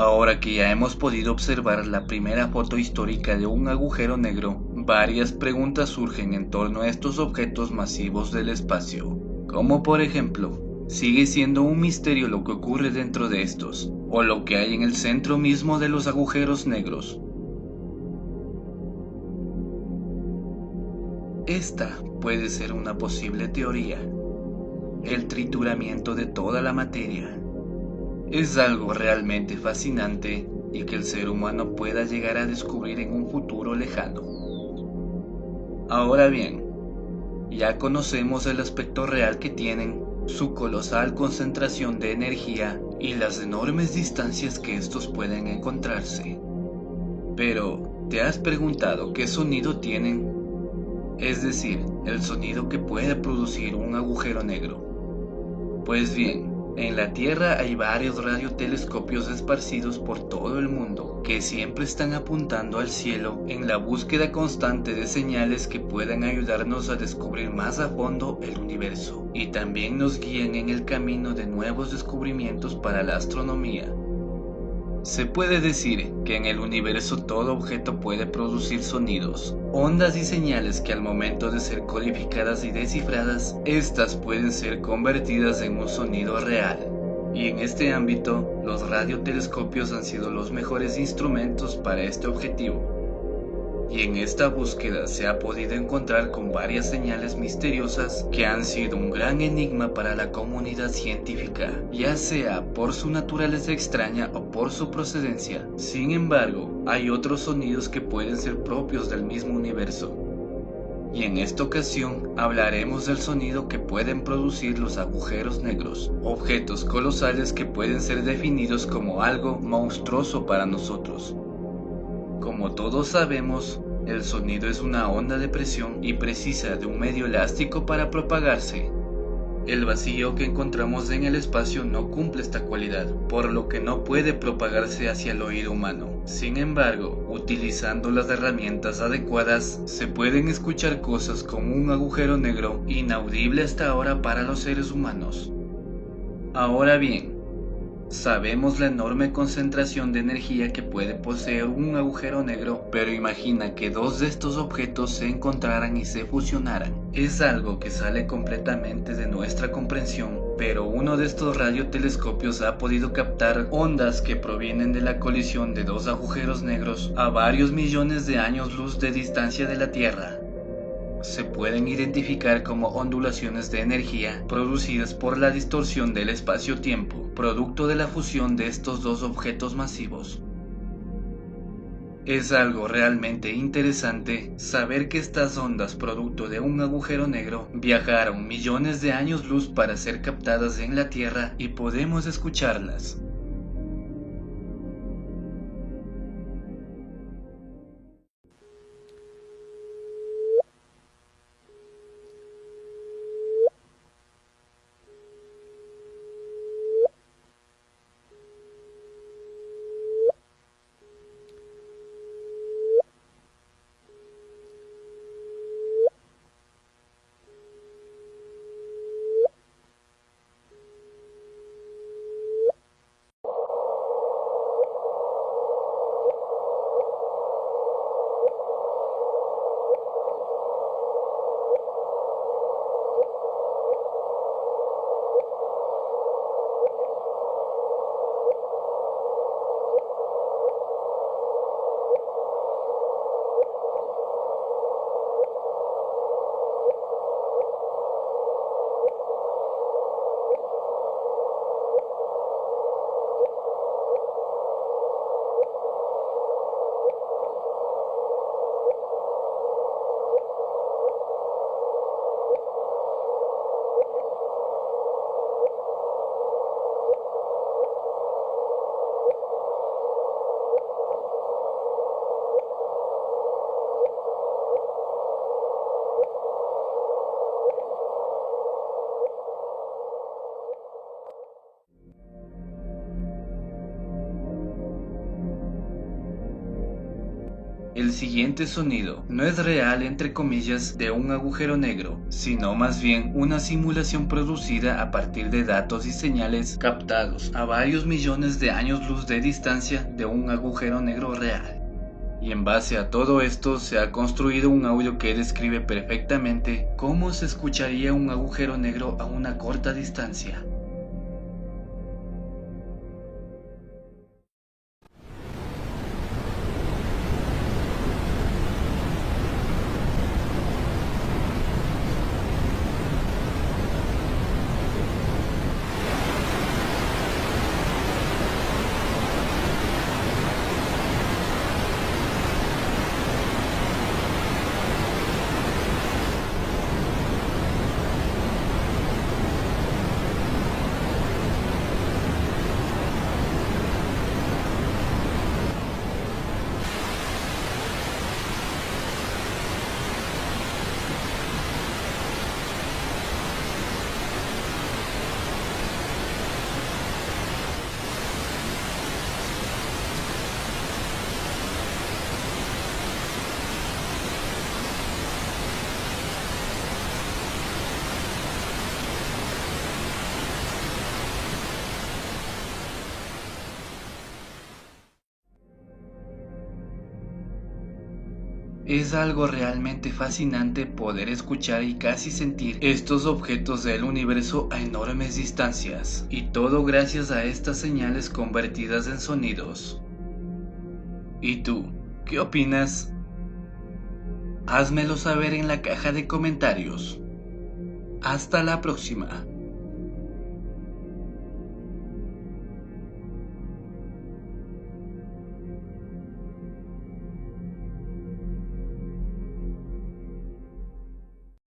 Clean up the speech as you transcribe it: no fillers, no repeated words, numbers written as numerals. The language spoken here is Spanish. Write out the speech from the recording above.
Ahora que ya hemos podido observar la primera foto histórica de un agujero negro, varias preguntas surgen en torno a estos objetos masivos del espacio. Como por ejemplo, ¿sigue siendo un misterio lo que ocurre dentro de estos, o lo que hay en el centro mismo de los agujeros negros? Esta puede ser una posible teoría: el trituramiento de toda la materia. Es algo realmente fascinante y que el ser humano pueda llegar a descubrir en un futuro lejano. Ahora bien, ya conocemos el aspecto real que tienen, su colosal concentración de energía y las enormes distancias que estos pueden encontrarse. Pero, ¿te has preguntado qué sonido tienen? Es decir, el sonido que puede producir un agujero negro. Pues bien, en la Tierra hay varios radiotelescopios esparcidos por todo el mundo que siempre están apuntando al cielo en la búsqueda constante de señales que puedan ayudarnos a descubrir más a fondo el universo y también nos guían en el camino de nuevos descubrimientos para la astronomía. Se puede decir que en el universo todo objeto puede producir sonidos, ondas y señales que al momento de ser codificadas y descifradas, estas pueden ser convertidas en un sonido real. Y en este ámbito, los radiotelescopios han sido los mejores instrumentos para este objetivo. Y en esta búsqueda se ha podido encontrar con varias señales misteriosas que han sido un gran enigma para la comunidad científica, ya sea por su naturaleza extraña o por su procedencia. Sin embargo, hay otros sonidos que pueden ser propios del mismo universo. Y en esta ocasión hablaremos del sonido que pueden producir los agujeros negros, objetos colosales que pueden ser definidos como algo monstruoso para nosotros. Como todos sabemos, el sonido es una onda de presión y precisa de un medio elástico para propagarse. El vacío que encontramos en el espacio no cumple esta cualidad, por lo que no puede propagarse hacia el oído humano. Sin embargo, utilizando las herramientas adecuadas, se pueden escuchar cosas como un agujero negro inaudible hasta ahora para los seres humanos. Ahora bien, sabemos la enorme concentración de energía que puede poseer un agujero negro, pero imagina que dos de estos objetos se encontraran y se fusionaran. Es algo que sale completamente de nuestra comprensión, pero uno de estos radiotelescopios ha podido captar ondas que provienen de la colisión de dos agujeros negros a varios millones de años luz de distancia de la Tierra. Se pueden identificar como ondulaciones de energía producidas por la distorsión del espacio-tiempo, producto de la fusión de estos dos objetos masivos. Es algo realmente interesante saber que estas ondas producto de un agujero negro viajaron millones de años luz para ser captadas en la Tierra y podemos escucharlas. el siguiente sonido no es real entre comillas de un agujero negro, sino más bien una simulación producida a partir de datos y señales captados a varios millones de años luz de distancia de un agujero negro real. Y en base a todo esto se ha construido un audio que describe perfectamente cómo se escucharía un agujero negro a una corta distancia. Es algo realmente fascinante poder escuchar y casi sentir estos objetos del universo a enormes distancias, y todo gracias a estas señales convertidas en sonidos. ¿Y tú, qué opinas? Házmelo saber en la caja de comentarios. Hasta la próxima.